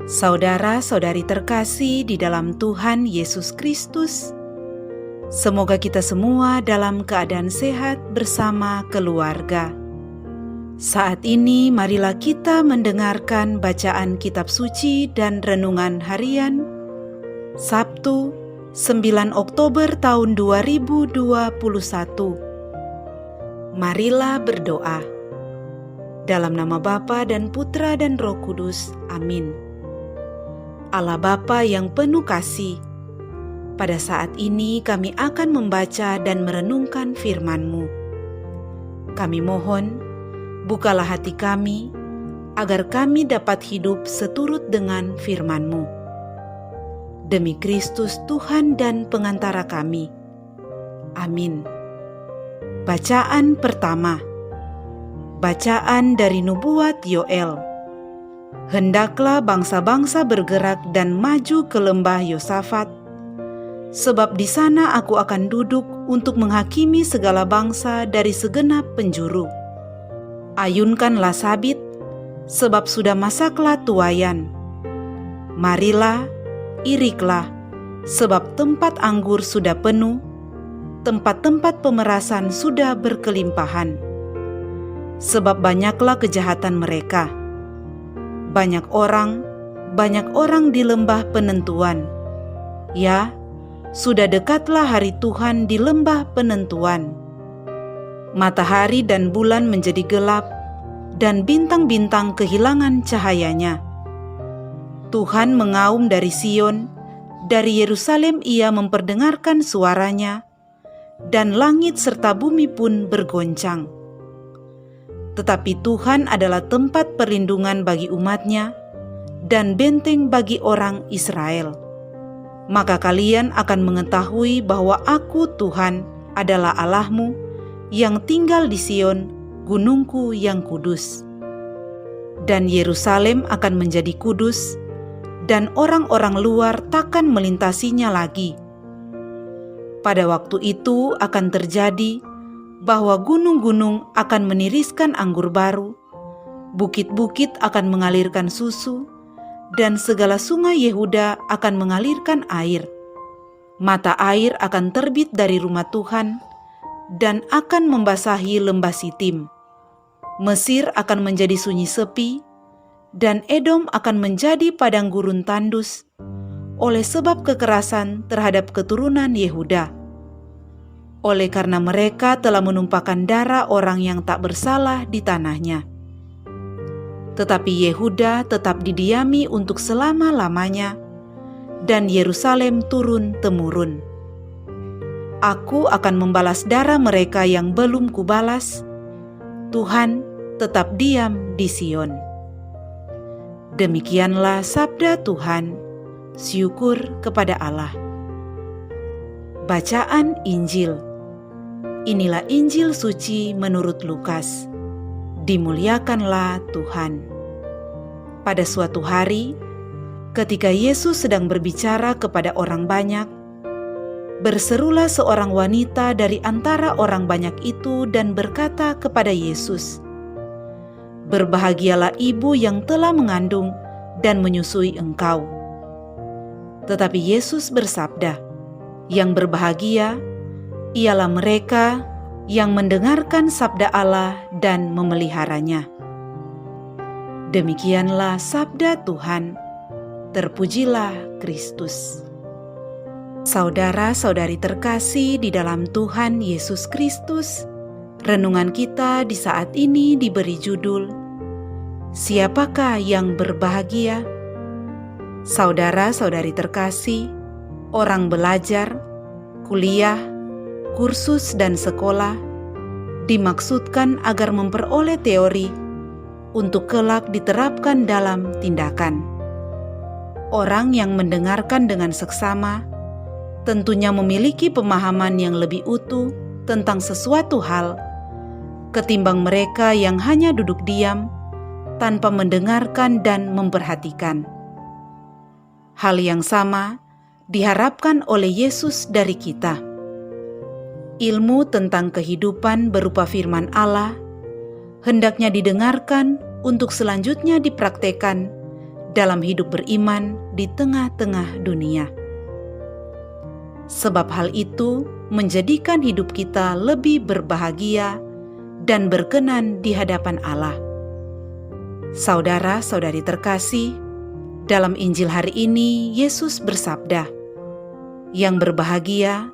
Saudara-saudari terkasih di dalam Tuhan Yesus Kristus, semoga kita semua dalam keadaan sehat bersama keluarga. Saat ini marilah kita mendengarkan bacaan kitab suci dan renungan harian Sabtu 9 Oktober tahun 2021. Marilah berdoa. Dalam nama Bapa dan Putra dan Roh Kudus. Amin. Allah Bapa yang penuh kasih, pada saat ini kami akan membaca dan merenungkan firman-Mu. Kami mohon, bukalah hati kami, agar kami dapat hidup seturut dengan firman-Mu. Demi Kristus Tuhan dan pengantara kami. Amin. Bacaan pertama. Bacaan dari Nubuat Yoel. Hendaklah bangsa-bangsa bergerak dan maju ke lembah Yosafat, sebab di sana aku akan duduk untuk menghakimi segala bangsa dari segenap penjuru. Ayunkanlah sabit, sebab sudah masaklah tuayan. Marilah, iriklah, sebab tempat anggur sudah penuh, tempat-tempat pemerasan sudah berkelimpahan. Sebab banyaklah kejahatan mereka. Banyak orang di lembah penentuan. Ya, sudah dekatlah hari Tuhan di lembah penentuan. Matahari dan bulan menjadi gelap, dan bintang-bintang kehilangan cahayanya. Tuhan mengaum dari Sion, dari Yerusalem Ia memperdengarkan suaranya, dan langit serta bumi pun bergoncang. Tetapi Tuhan adalah tempat perlindungan bagi umat-Nya dan benteng bagi orang Israel. Maka kalian akan mengetahui bahwa Aku Tuhan adalah Allah-mu yang tinggal di Sion, gunungku yang kudus. Dan Yerusalem akan menjadi kudus, dan orang-orang luar takkan melintasinya lagi. Pada waktu itu akan terjadi bahwa gunung-gunung akan meniriskan anggur baru, bukit-bukit akan mengalirkan susu, dan segala sungai Yehuda akan mengalirkan air. Mata air akan terbit dari rumah Tuhan, dan akan membasahi lembah Sitim. Mesir akan menjadi sunyi sepi, dan Edom akan menjadi padang gurun tandus, oleh sebab kekerasan terhadap keturunan Yehuda. Oleh karena mereka telah menumpahkan darah orang yang tak bersalah di tanahnya. Tetapi Yehuda tetap didiami untuk selama-lamanya, dan Yerusalem turun-temurun. Aku akan membalas darah mereka yang belum kubalas. Tuhan tetap diam di Sion. Demikianlah sabda Tuhan. Syukur kepada Allah. Bacaan Injil. Inilah Injil suci menurut Lukas. Dimuliakanlah Tuhan. Pada suatu hari, ketika Yesus sedang berbicara kepada orang banyak, berserulah seorang wanita dari antara orang banyak itu dan berkata kepada Yesus, "Berbahagialah ibu yang telah mengandung dan menyusui Engkau." Tetapi Yesus bersabda, "Yang berbahagia ialah mereka yang mendengarkan sabda Allah dan memeliharanya." Demikianlah sabda Tuhan. Terpujilah Kristus. Saudara-saudari terkasih di dalam Tuhan Yesus Kristus, renungan kita di saat ini diberi judul, Siapakah yang berbahagia? Saudara-saudari terkasih, orang belajar, kuliah, kursus dan sekolah dimaksudkan agar memperoleh teori untuk kelak diterapkan dalam tindakan. Orang yang mendengarkan dengan seksama tentunya memiliki pemahaman yang lebih utuh tentang sesuatu hal ketimbang mereka yang hanya duduk diam tanpa mendengarkan dan memperhatikan. Hal yang sama diharapkan oleh Yesus dari kita. Ilmu tentang kehidupan berupa firman Allah hendaknya didengarkan untuk selanjutnya dipraktekkan dalam hidup beriman di tengah-tengah dunia. Sebab hal itu menjadikan hidup kita lebih berbahagia dan berkenan di hadapan Allah. Saudara-saudari terkasih, dalam Injil hari ini Yesus bersabda, "Yang berbahagia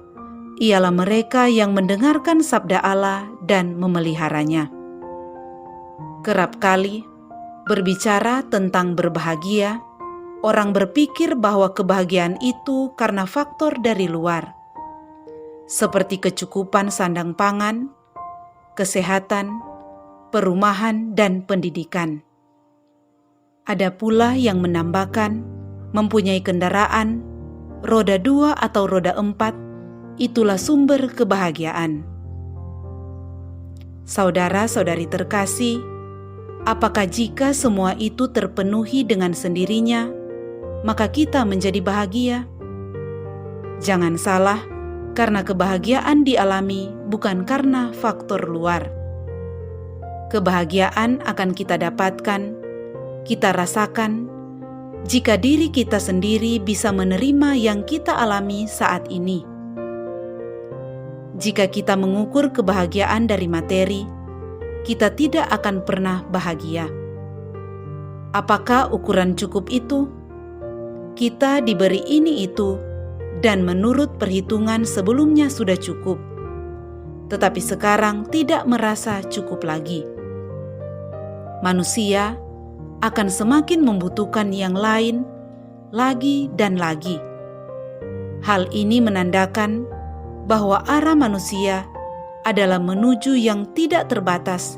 ialah mereka yang mendengarkan sabda Allah dan memeliharanya." Kerap kali berbicara tentang berbahagia, orang berpikir bahwa kebahagiaan itu karena faktor dari luar, seperti kecukupan sandang pangan, kesehatan, perumahan, dan pendidikan. Ada pula yang menambahkan mempunyai kendaraan, roda 2 atau roda 4, itulah sumber kebahagiaan. Saudara-saudari terkasih, apakah jika semua itu terpenuhi dengan sendirinya, maka kita menjadi bahagia? Jangan salah, karena kebahagiaan dialami bukan karena faktor luar. Kebahagiaan akan kita dapatkan, kita rasakan, jika diri kita sendiri bisa menerima yang kita alami saat ini. Jika kita mengukur kebahagiaan dari materi, kita tidak akan pernah bahagia. Apakah ukuran cukup itu? Kita diberi ini itu, dan menurut perhitungan sebelumnya sudah cukup, tetapi sekarang tidak merasa cukup lagi. Manusia akan semakin membutuhkan yang lain, lagi dan lagi. Hal ini menandakan bahwa arah manusia adalah menuju yang tidak terbatas,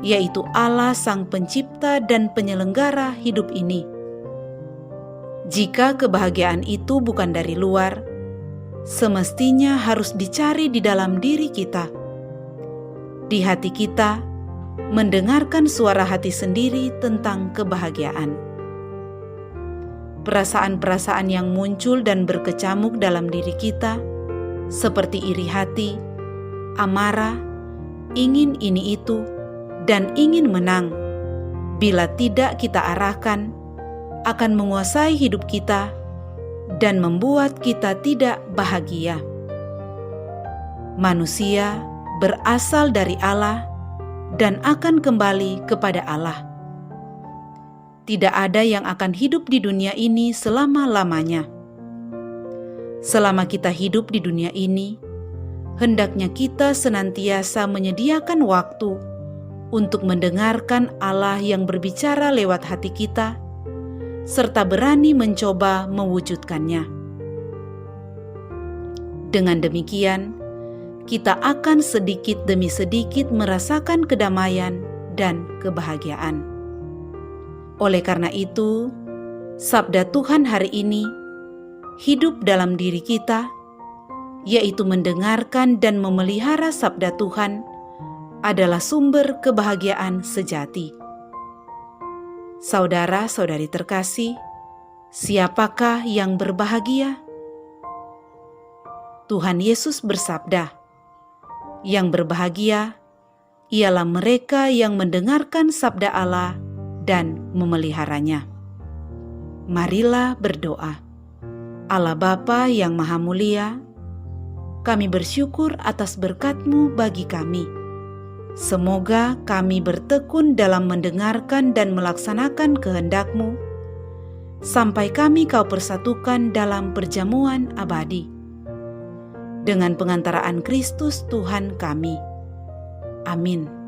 yaitu Allah Sang Pencipta dan Penyelenggara hidup ini. Jika kebahagiaan itu bukan dari luar, semestinya harus dicari di dalam diri kita, di hati kita, mendengarkan suara hati sendiri tentang kebahagiaan. Perasaan-perasaan yang muncul dan berkecamuk dalam diri kita, seperti iri hati, amarah, ingin ini itu, dan ingin menang, bila tidak kita arahkan, akan menguasai hidup kita dan membuat kita tidak bahagia. Manusia berasal dari Allah dan akan kembali kepada Allah. Tidak ada yang akan hidup di dunia ini selama-lamanya. Selama kita hidup di dunia ini, hendaknya kita senantiasa menyediakan waktu untuk mendengarkan Allah yang berbicara lewat hati kita, serta berani mencoba mewujudkannya. Dengan demikian, kita akan sedikit demi sedikit merasakan kedamaian dan kebahagiaan. Oleh karena itu, sabda Tuhan hari ini hidup dalam diri kita, yaitu mendengarkan dan memelihara sabda Tuhan adalah sumber kebahagiaan sejati. Saudara-saudari terkasih, siapakah yang berbahagia? Tuhan Yesus bersabda, "Yang berbahagia ialah mereka yang mendengarkan sabda Allah dan memeliharanya." Marilah berdoa. Allah Bapa yang Maha Mulia, kami bersyukur atas berkat-Mu bagi kami. Semoga kami bertekun dalam mendengarkan dan melaksanakan kehendak-Mu, sampai kami Kau persatukan dalam perjamuan abadi. Dengan pengantaraan Kristus Tuhan kami. Amin.